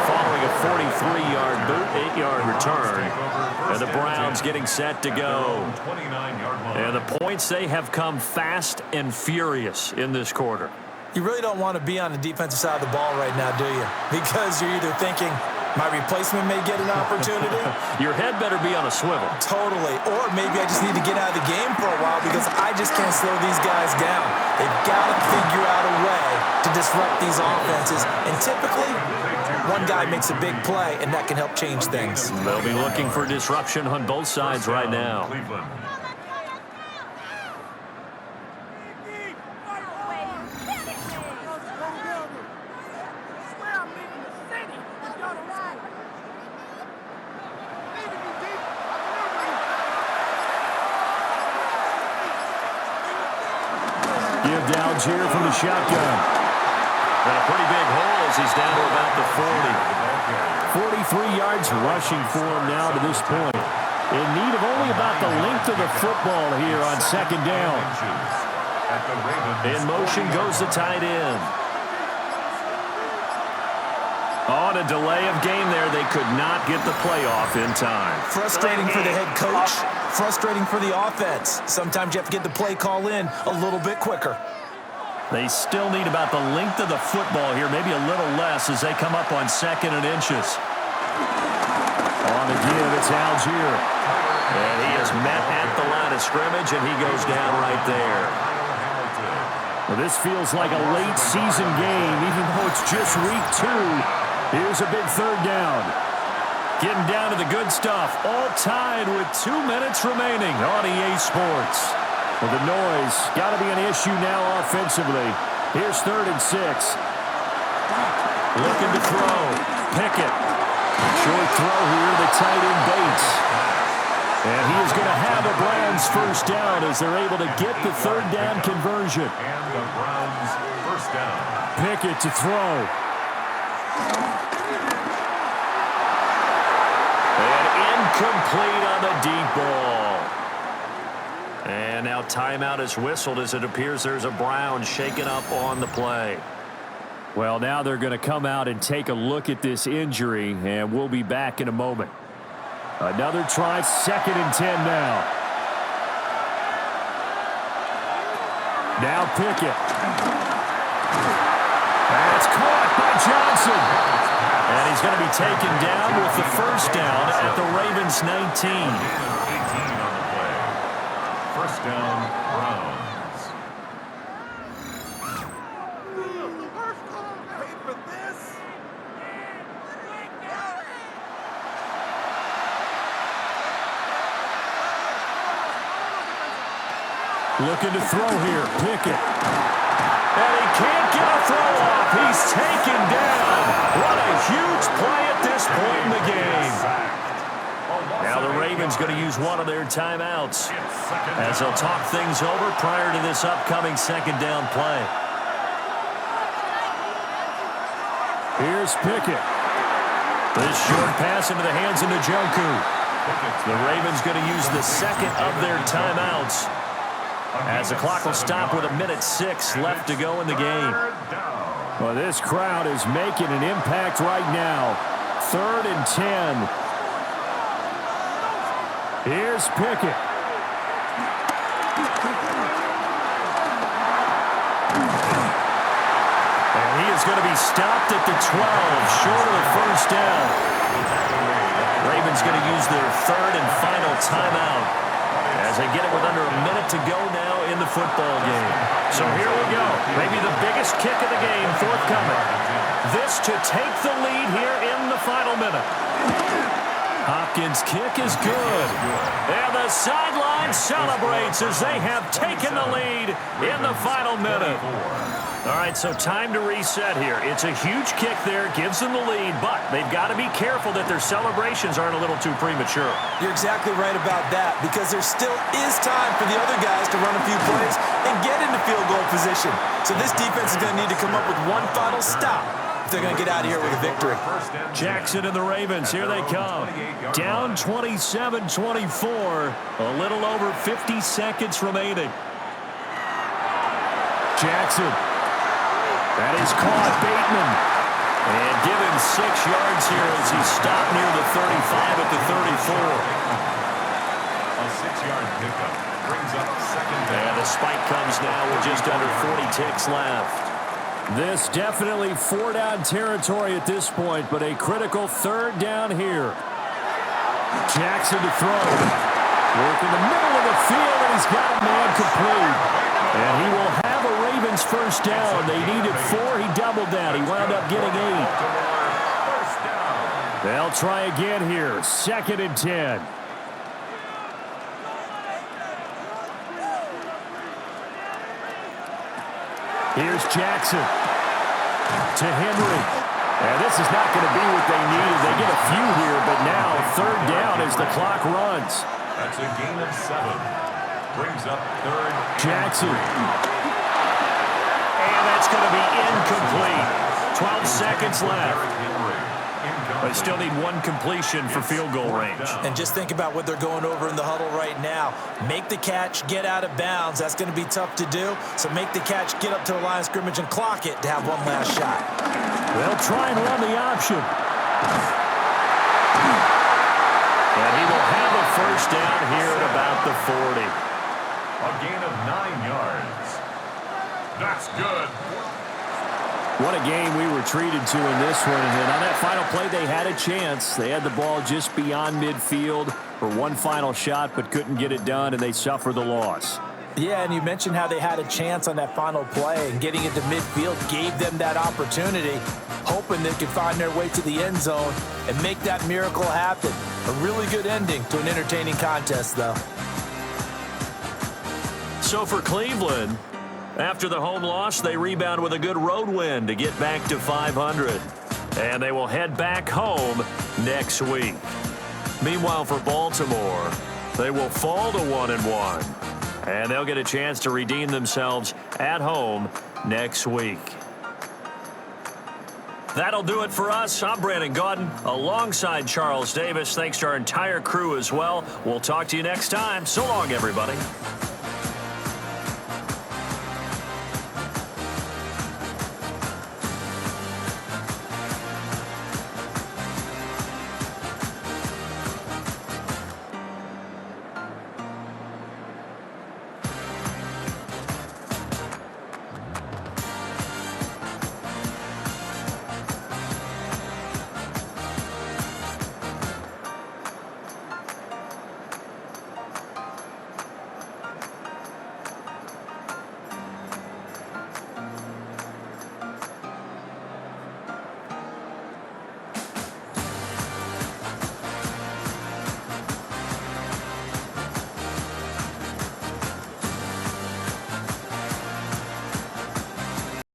S1: Following a 43-yard boot, 8-yard return. And the Browns getting set to go. And the points, they have come fast and furious in this quarter.
S2: You really don't want to be on the defensive side of the ball right now, do you? Because you're either thinking, my replacement may get an opportunity.
S1: Your head better be on a swivel.
S2: Totally. Or maybe I just need to get out of the game for a while because I just can't slow these guys down. They've got to figure out a way to disrupt these offenses. And typically, one guy makes a big play, and that can help change things.
S1: They'll be looking for disruption on both sides right now. Give Downs here from the shotgun. Got a pretty big hole as he's down to about the 40. 43 yards rushing for him now to this point. In need of only about the length of the football here on 2nd down. In motion goes the tight end. On a delay of game there, they could not get the play off in time.
S2: Frustrating for the head coach, frustrating for the offense. Sometimes you have to get the play call in a little bit quicker.
S1: They still need about the length of the football here, maybe a little less as they come up on 2nd and inches. On the give, it's Algier. And he is met at the line of scrimmage, and he goes down right there. Well, this feels like a late season game, even though it's just week 2. Here's a big 3rd down. Getting down to the good stuff, all tied with 2 minutes remaining on EA Sports. Well, the noise got to be an issue now offensively. Here's 3rd and 6. Looking to throw. Pickett. Short throw here, the tight end Bates. And he is going to have a Browns first down as they're able to get the third down conversion.
S3: And the Browns first down.
S1: Pickett to throw. And incomplete on the deep ball. And now timeout is whistled as it appears there's a Brown shaken up on the play. Well, now they're going to come out and take a look at this injury, and we'll be back in a moment. Another try, 2nd and 10 now. Now Pickett. That's caught by Johnson. And he's going to be taken down with the first down at the Ravens 19.
S3: 18 on the play. First down, Browns.
S1: Looking to throw here, Pickett. And he can't get a throw off. He's taken down. What a huge play at this point in the game. Now the Ravens going to use one of their timeouts as they'll talk things over prior to this upcoming second down play. Here's Pickett. This short pass into the hands of Njoku. The Ravens going to use the second of their timeouts as the clock will stop with 1:06 left to go in the game. Well, this crowd is making an impact right now. 3rd and 10. Here's Pickett. And he is going to be stopped at the 12, short of the first down. Ravens going to use their 3rd and final timeout as they get it with under a minute to go now in the football game. So here we go. Maybe the biggest kick of the game forthcoming. This to take the lead here in the final minute. Hopkins' kick is good. And the sideline celebrates as they have taken the lead in the final minute. All right, so time to reset here. It's a huge kick there, gives them the lead, but they've got to be careful that their celebrations aren't a little too premature.
S2: You're exactly right about that, because there still is time for the other guys to run a few plays and get into field goal position. So this defense is going to need to come up with one final stop if they're going to get out of here with a victory.
S1: Jackson and the Ravens, here they come. Down 27-24, a little over 50 seconds remaining. Jackson. That is caught, Bateman. And given 6 yards here as he stopped near the 35 at the 34.
S3: A 6-yard pickup brings up 2nd down.
S1: And the spike comes now with just under 40 ticks left. This definitely 4-down territory at this point, but a critical 3rd down here. Jackson to throw. Work in the middle of the field, and he's got a man complete. And he will have a Ravens first down. They needed 4. He doubled that. He wound up getting 8. They'll try again here. 2nd and 10. Here's Jackson to Henry. And this is not going to be what they needed. They get a few here, but now 3rd down as the clock runs.
S3: That's a gain of 7. Brings up 3rd.
S1: Jackson. And that's going to be incomplete. 12 seconds left. They still need 1 completion for field goal range.
S2: And just think about what they're going over in the huddle right now. Make the catch, get out of bounds. That's going to be tough to do. So make the catch, get up to the line of scrimmage, and clock it to have one last shot.
S1: They'll try and run the option. And he will have a first down here at about the 40.
S3: A gain of 9 yards. That's good.
S1: What a game we were treated to in this one. And on that final play, they had a chance. They had the ball just beyond midfield for one final shot, but couldn't get it done, and they suffer the loss.
S2: Yeah, and you mentioned how they had a chance on that final play, and getting into midfield gave them that opportunity, hoping they could find their way to the end zone and make that miracle happen. A really good ending to an entertaining contest, though.
S1: So for Cleveland, after the home loss, they rebound with a good road win to get back to 500. And they will head back home next week. Meanwhile, for Baltimore, They will fall to 1-1. And they'll get a chance to redeem themselves at home next week. That'll do it for us. I'm Brandon Gaudin alongside Charles Davis. Thanks to our entire crew as well. We'll talk to you next time. So long, everybody.